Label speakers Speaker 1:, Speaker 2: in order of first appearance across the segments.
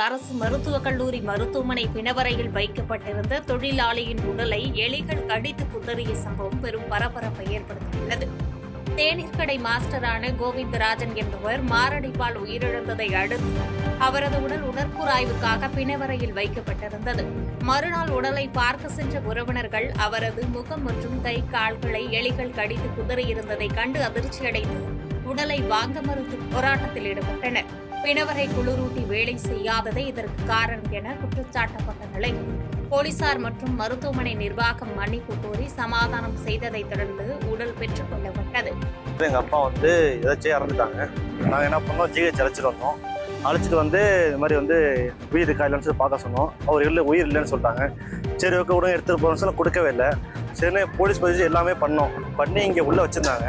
Speaker 1: அரசு மருத்துவக் கல்லூரி மருத்துவமனை பிணவரையில் வைக்கப்பட்டிருந்த தொழிலாளியின் உடலை எலிகள் கடித்து குதறிய சம்பவம் பெரும் பரபரப்பை ஏற்படுத்தியுள்ளது. தேநீர் கடை மாஸ்டரான கோவிந்தராஜன் என்பவர் மாரடைப்பால் உயிரிழந்ததை அடுத்து அவரது உடல் உடற்கூறாய்வுக்காக பிணவரையில் வைக்கப்பட்டிருந்தது. மறுநாள் உடலை பார்க்க சென்ற உறவினர்கள் அவரது முகம் மற்றும் கை கால்களை எலிகள் கடித்து குதறியிருந்ததை கண்டு அதிர்ச்சியடைந்து உடலை வாங்க மறுத்து போராட்டத்தில் ஈடுபட்டனர். பிணவரை குளிரூட்டி வேலை செய்யாததே இதற்கு காரணம் என குற்றச்சாட்டப்பட்ட நிலையில் போலீசார் மற்றும் மருத்துவமனை நிர்வாகம் மன்னிப்பு கோரி சமாதானம் செய்ததை தொடர்ந்து உடல் பெற்றுக் கொள்ளப்பட்டது.
Speaker 2: எங்க அப்பா ஏதாச்சும் இறந்துட்டாங்க. நாங்கள் என்ன பண்ணோம், ஜிஹெச் அழைச்சிட்டு வந்து இது மாதிரி உயிர் இருக்கா இல்லைன்னு சொல்லி பார்க்க சொன்னோம். அவர் உயிர் இல்லைன்னு சொல்லிட்டாங்க. சரி ஓகே உடனே எடுத்துகிட்டு போகணும்னு சொல்லி கொடுக்கவே இல்லை. சரின்னு போலீஸ் பதிச்சு எல்லாமே பண்ணி இங்கே உள்ளே வச்சுருந்தாங்க.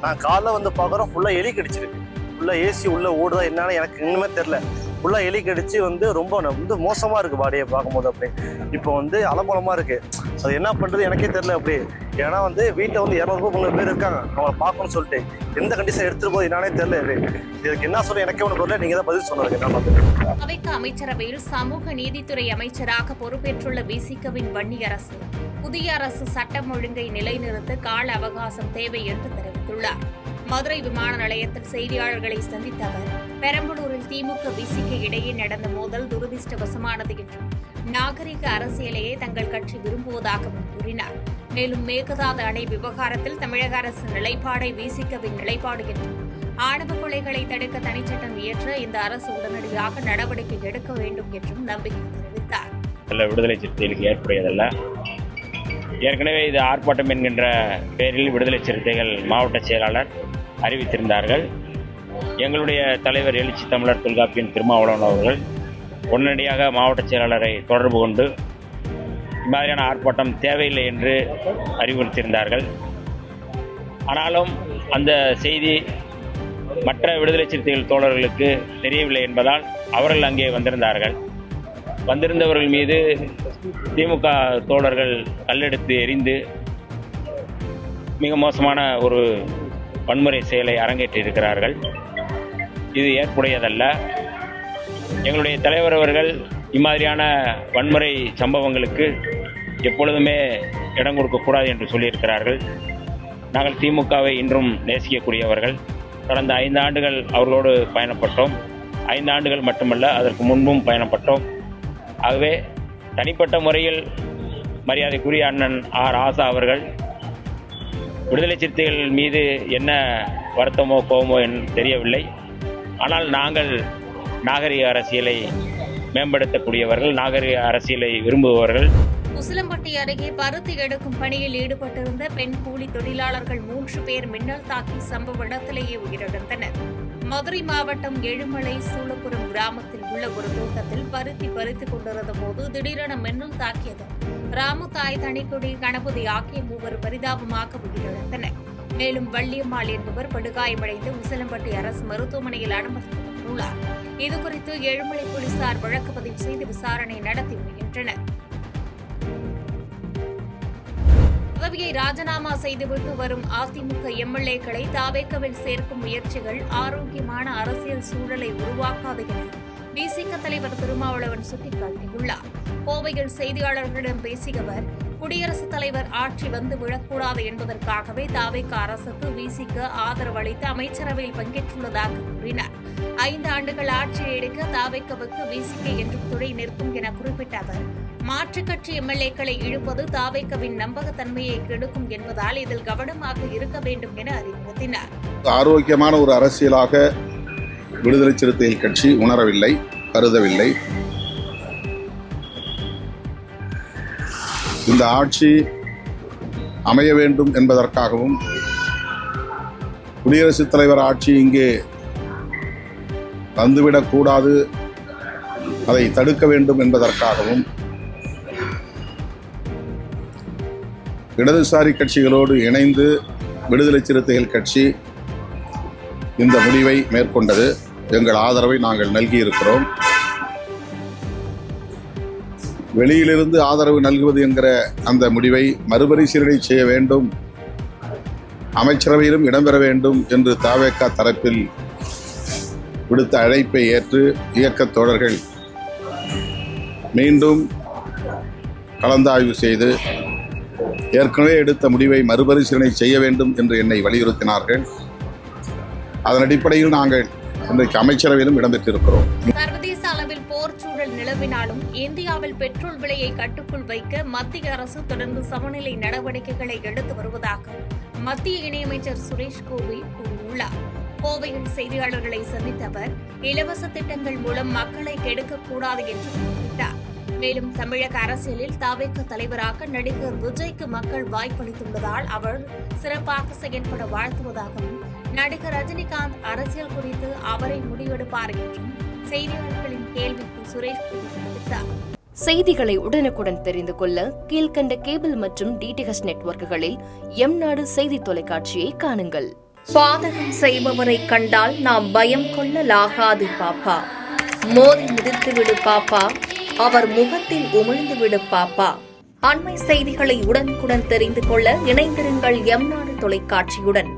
Speaker 2: நான் காலைல பார்க்குறோம் ஃபுல்லாக எலி கடிச்சிருக்கு. ஃபுல்லாக ஏசி உள்ளே ஓடுதா என்னன்னு எனக்கு இன்னுமே தெரில. ஃபுல்லாக எலி கடிச்சு ரொம்ப மோசமாக இருக்குது பாடியை பார்க்கும்போது. அப்படி இப்போ அலங்கோலமாக இருக்குது. அது என்ன பண்ணுறது எனக்கே தெரில. அப்படி ஏன்னா வீட்டில் 200 பேர் இருக்காங்க. அவங்கள பார்க்கணும்னு சொல்லிட்டு எந்த கண்டிஷன் எடுத்துகிட்டு போது என்னன்னே தெரில. இதுக்கு என்ன சொல்ல எனக்கே ஒன்று தெரியல. நீங்கள் தான் பதில் சொன்னது என்ன பார்த்து.
Speaker 1: அவைக்கு அமைச்சரவையில் சமூக நீதித்துறை அமைச்சராக பொறுப்பேற்றுள்ள விசிகவின் வன்னியரசு புதிய அரசு சட்டம் ஒழுங்கை நிலைநிறுத்த கால அவகாசம் தேவை என்று தெரிவித்துள்ளார். மதுரை விமான நிலையத்தில் செய்தியாளர்களை சந்தித்த அவர் பெரம்பலூரில் திமுக விசிக இடையே நடந்த மோதல் துரதிருஷ்டவசமானது என்றும் நாகரிக அரசியலையே தங்கள் கட்சி விரும்புவதாகவும் கூறினார். மேலும் மேகதாது அணை விவகாரத்தில் தமிழக அரசு நிலைப்பாடை விசிகவின் நிலைப்பாடு என்றும் ஆணவ கொலைகளை தடுக்க தனிச்சட்டம் இயற்ற இந்த அரசு உடனடியாக நடவடிக்கை எடுக்க வேண்டும் என்றும் நம்பிக்கை தெரிவித்தார்.
Speaker 3: விடுதலை சிறுத்தைகளுக்கு ஏற்புடையதல்ல. ஏற்கனவே இது ஆர்ப்பாட்டம் என்கின்ற பெயரில் விடுதலை சிறுத்தைகள் மாவட்ட செயலாளர் அறிவித்திருந்தார்கள். எங்களுடைய தலைவர் எழுச்சி தமிழர் தொல்காப்பியன் திருமாவளவன் அவர்கள் உடனடியாக மாவட்ட செயலாளரை தொடர்பு கொண்டு இம்மாதிரியான ஆர்ப்பாட்டம் தேவையில்லை என்று அறிவுறுத்தியிருந்தார்கள். ஆனாலும் அந்த செய்தி மற்ற விடுதலை சிறுத்தைகள் தோழர்களுக்கு தெரியவில்லை என்பதால் அவர்கள் அங்கே வந்திருந்தார்கள். வந்திருந்தவர்கள் மீது திமுக தோழர்கள் கல்லெடுத்து எறிந்து மிக மோசமான ஒரு வன்முறை செயலை அரங்கேற்றியிருக்கிறார்கள். இது ஏற்புடையதல்ல. எங்களுடைய தலைவர் அவர்கள் இம்மாதிரியான வன்முறை சம்பவங்களுக்கு எப்பொழுதுமே இடம் கொடுக்கக்கூடாது என்று சொல்லியிருக்கிறார்கள். நாங்கள் திமுகவை இன்றும் நேசிக்கக்கூடியவர்கள். கடந்த 5 ஆண்டுகள் அவர்களோடு பயணப்பட்டோம். 5 ஆண்டுகள் மட்டுமல்ல, அதற்கு முன்பும் பயணப்பட்டோம். ஆகவே தனிப்பட்ட முறையில் மரியாதைக்குரிய அண்ணன் ராசா அவர்கள் விடுதலை சிறுத்தைகள் மீது என்ன வருத்தமோ கோபமோ தெரியவில்லை. ஆனால் நாங்கள் நாகரிக அரசியலை மேம்படுத்தக்கூடியவர்கள், நாகரிக அரசியலை விரும்புபவர்கள்.
Speaker 1: உசிலம்பட்டி அருகே பருத்தி எடுக்கும் பணியில் ஈடுபட்டிருந்த பெண் கூலி தொழிலாளர்கள் 3 பேர் மின்னல் தாக்கி சம்பவ இடத்திலேயே உயிரிழந்தனர். மதுரை மாவட்டம் எழுமலை சூளப்புரம் கிராமத்தில் உள்ள ஒரு தோட்டத்தில் பருத்தி பறித்துக் கொண்டிருந்த போது திடீரென மின்னல் தாக்கியது. ராமுதாய், தனிக்குடி, கணபதி ஆகிய 3 பரிதாபமாக உயிரிழந்தனர். மேலும் வள்ளியம்மாள் என்பவர் படுகாயமடைந்து உசிலம்பட்டி அரசு மருத்துவமனையில் அனுமதிக்கப்பட்டுள்ளார். இதுகுறித்து எழுமலை போலீசார் வழக்கு பதிவு செய்து விசாரணை நடத்தி வருகின்றனர். பதவியை ராஜினாமா செய்துவிட்டு வரும் அதிமுக எம்எல்ஏக்களை தாவேக்கவில் சேர்க்கும் முயற்சிகள் ஆரோக்கியமான அரசியல் சூழலை உருவாக்காது என விசிக தலைவர் திருமாவளவன் சுட்டிக்காட்டியுள்ளார். கோவையில் செய்தியாளர்களிடம் பேசிய அவர், குடியரசுத் தலைவர் ஆட்சி வந்து விழக்கூடாது என்பதற்காகவே தாவேக அரசுக்கு விசிக ஆதரவு அளித்து அமைச்சரவையில் பங்கேற்றுள்ளதாக கூறினார். 5 ஆண்டுகள் ஆட்சியை எடுக்க தாவேக்கவுக்கு விசிக என்றும் துணை நிற்கும் என குறிப்பிட்ட அவர், மாற்றுக் கட்சி எம்எல்ஏக்களை இழுப்பது தாவேக்கவின் நம்பகத்தன்மையை கெடுக்கும் என்பதால் இதில் கவனமாக இருக்க வேண்டும் என அறிவுறுத்தினார்.
Speaker 4: ஆரோக்கியமான ஒரு அரசியலாக விடுதலை சிறுத்தைகள் கட்சி உணரவில்லை, கருதவில்லை. இந்த ஆட்சி அமைய வேண்டும் என்பதற்காகவும் குடியரசுத் தலைவர் ஆட்சி இங்கே வந்துவிடக்கூடாது, அதை தடுக்க வேண்டும் என்பதற்காகவும் இடதுசாரி கட்சிகளோடு இணைந்து விடுதலை சிறுத்தைகள் கட்சி இந்த முடிவை மேற்கொண்டது. எங்கள் ஆதரவை நாங்கள் நல்கியிருக்கிறோம். வெளியிலிருந்து ஆதரவு நல்குவது என்கிற அந்த முடிவை மறுபரிசீலனை செய்ய வேண்டும், அமைச்சரவையிலும் இடம்பெற வேண்டும் என்று தவேக தரப்பில் விடுத்த அழைப்பை ஏற்று இயக்கத் தோழர்கள் மீண்டும் கலந்தாய்வு செய்து ஏற்கனவே எடுத்த முடிவை மறுபரிசீலனை செய்ய வேண்டும் என்று என்னை வலியுறுத்தினார்கள். அதன் அடிப்படையில் நாங்கள் இன்றைக்கு அமைச்சரவையிலும் இடம்பெற்றிருக்கிறோம்.
Speaker 1: சர்வதேச அளவில் போர் சூழல் நிலவினாலும் இந்தியாவில் பெட்ரோல் விலையை கட்டுக்குள் வைக்க மத்திய அரசு தொடர்ந்து சமநிலை நடவடிக்கைகளை எடுத்து வருவதாக மத்திய இணையமைச்சர் சுரேஷ் கோபி கூறியுள்ளார். கோவையில் செய்தியாளர்களை சந்தித்த அவர் இலவச திட்டங்கள் மூலம் மக்களை கெடுக்கக்கூடாது என்று குறிப்பிட்டார். மேலும் தமிழக அரசியலில் தவிக தலைவராக நடிகர் விஜய்க்கு மக்கள் வாய்ப்பளித்துள்ளதால் அவர் சிறப்பாக செயல்பட வாழ்த்துவதாகவும், நடிகர் ரஜினிகாந்த் அரசியல் குறித்து அவரை முடிவெடுப்பார் என்றும் செய்தியாளர்களின் கேள்விக்கு சுரேஷ் தெரிவித்தார்.
Speaker 5: செய்திகளை உடனுக்குடன் தெரிந்து கொள்ள கீழ்கண்ட கேபிள் மற்றும் டிடிஎச் நெட்வொர்க்குகளில் எம்நாடு செய்தி தொலைக்காட்சியை காணுங்கள்.
Speaker 1: பாதகம் செய்பவரை கண்டால் நாம் பயம் கொள்ளலாகாது பாப்பா. மோதி மிதித்துவிடு பாப்பா, அவர் முகத்தில் உமிழ்ந்துவிடு பாப்பா. அண்மை செய்திகளை உடனுக்குடன் தெரிந்து கொள்ள இணைந்திருங்கள் எம்நாடு தொலைக்காட்சியுடன்.